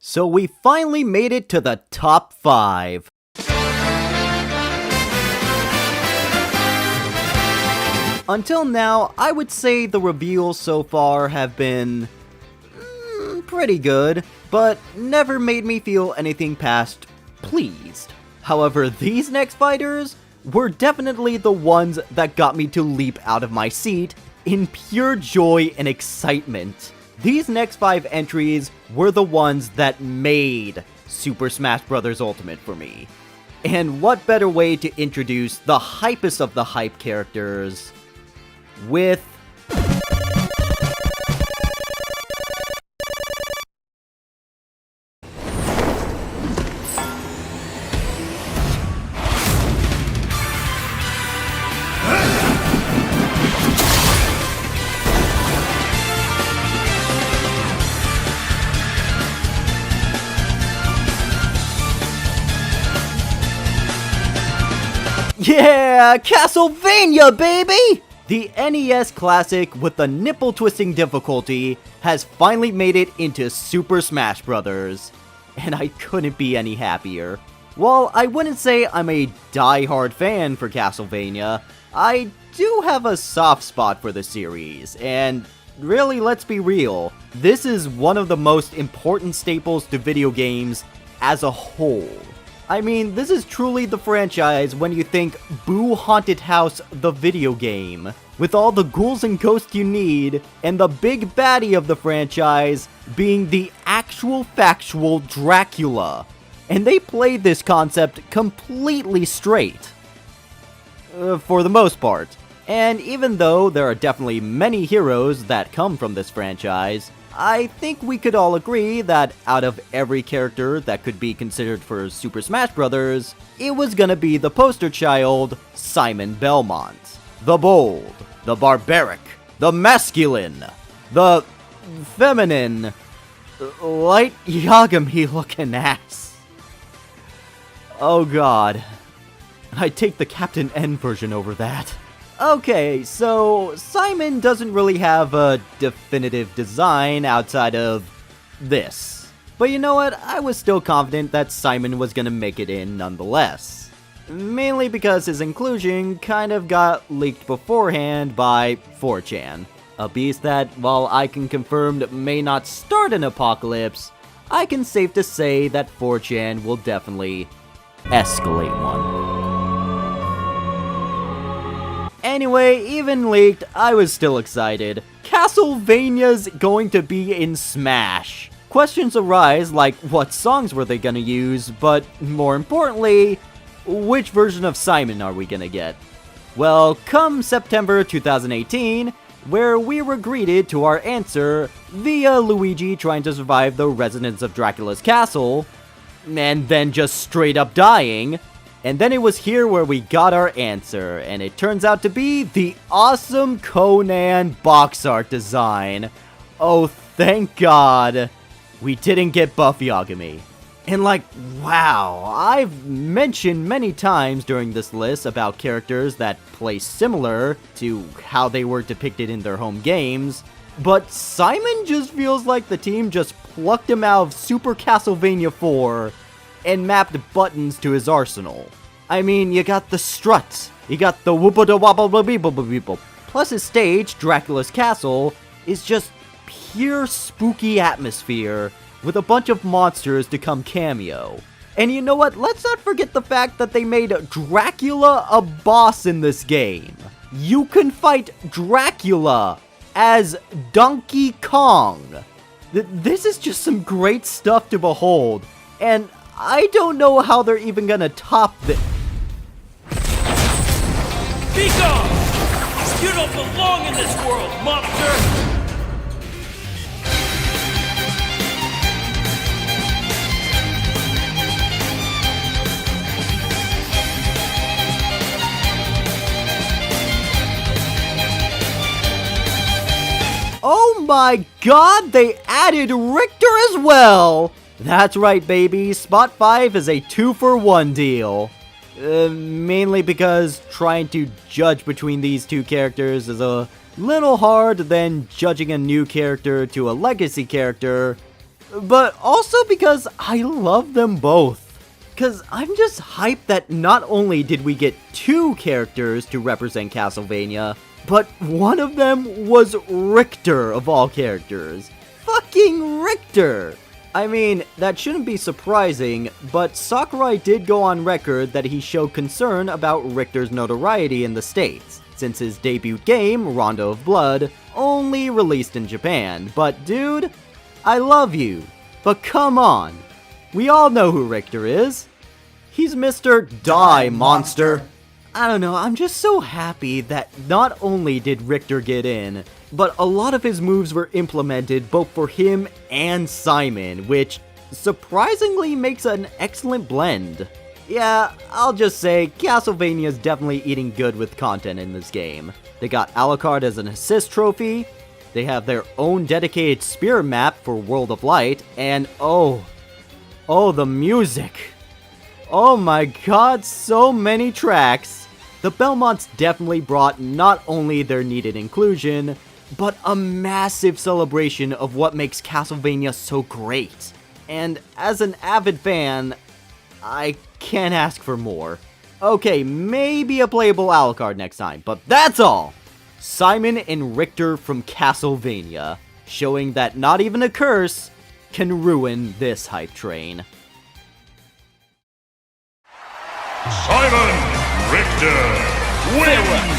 So we finally made it to the top 5. Until now, I would say the reveals so far have been pretty good, but never made me feel anything past pleased. However, these next fighters were definitely the ones that got me to leap out of my seat in pure joy and excitement. These next 5 entries were the ones that made Super Smash Bros. Ultimate for me. And what better way to introduce the hypest of the hype characters with Yeah, Castlevania, baby! The NES classic with the nipple-twisting difficulty has finally made it into Super Smash Bros. And I couldn't be any happier. While I wouldn't say I'm a die-hard fan for Castlevania, I do have a soft spot for the series, and really, let's be real, this is one of the most important staples to video games as a whole. I mean, this is truly the franchise when you think Boo Haunted House the video game, with all the ghouls and ghosts you need, and the big baddie of the franchise being the actual factual Dracula. And they played this concept completely straight. For the most part. And even though there are definitely many heroes that come from this franchise, I think we could all agree that out of every character that could be considered for Super Smash Bros., it was gonna be the poster child, Simon Belmont. The bold, the barbaric, the masculine, the feminine, light Yagami looking ass. Oh god. I'd take the Captain N version over that. Okay, so Simon doesn't really have a definitive design outside of this. But you know what, I was still confident that Simon was gonna make it in nonetheless. Mainly because his inclusion kind of got leaked beforehand by 4chan. A beast that, while I can confirm may not start an apocalypse, I can safe to say that 4chan will definitely escalate one. Anyway, even leaked, I was still excited. Castlevania's going to be in Smash. Questions arise like what songs were they gonna use, but more importantly, which version of Simon are we gonna get? Well, come September 2018, where we were greeted to our answer via Luigi trying to survive the residents of Dracula's castle, and then just straight up dying. And then it was here where we got our answer, and it turns out to be the awesome Conan box art design. Oh, thank God we didn't get Buff Yagami. And like, wow, I've mentioned many times during this list about characters that play similar to how they were depicted in their home games, but Simon just feels like the team just plucked him out of Super Castlevania 4 and mapped buttons to his arsenal. I mean, you got the strut, you got the whoop-a-da-wobble-a-beeble-beeble. Plus his stage, Dracula's Castle, is just pure spooky atmosphere with a bunch of monsters to come cameo. And you know what, let's not forget the fact that they made Dracula a boss in this game. You can fight Dracula as Donkey Kong. This is just some great stuff to behold, and I don't know how they're even gonna top this. Be gone! You don't belong in this world, monster! Oh my god, they added Richter as well! That's right, baby, Spot 5 is a 2-for-1 deal. Mainly because trying to judge between these two characters is a little hard than judging a new character to a legacy character but also because I love them both. Cause I'm just hyped that not only did we get 2 characters to represent Castlevania, but one of them was Richter of all characters. Fucking Richter! I mean, that shouldn't be surprising, but Sakurai did go on record that he showed concern about Richter's notoriety in the States, since his debut game, Rondo of Blood, only released in Japan. But dude, I love you, but come on. We all know who Richter is. He's Mr. Die Monster. I don't know, I'm just so happy that not only did Richter get in, but a lot of his moves were implemented both for him and Simon, which surprisingly makes an excellent blend. Yeah, I'll just say, Castlevania's definitely eating good with content in this game. They got Alucard as an assist trophy, they have their own dedicated spirit map for World of Light, and oh, the music. Oh my god, so many tracks. The Belmonts definitely brought not only their needed inclusion, but a massive celebration of what makes Castlevania so great. And as an avid fan, I can't ask for more. Okay, maybe a playable Alucard next time, but that's all! Simon and Richter from Castlevania, showing that not even a curse can ruin this hype train. Simon Richter wins!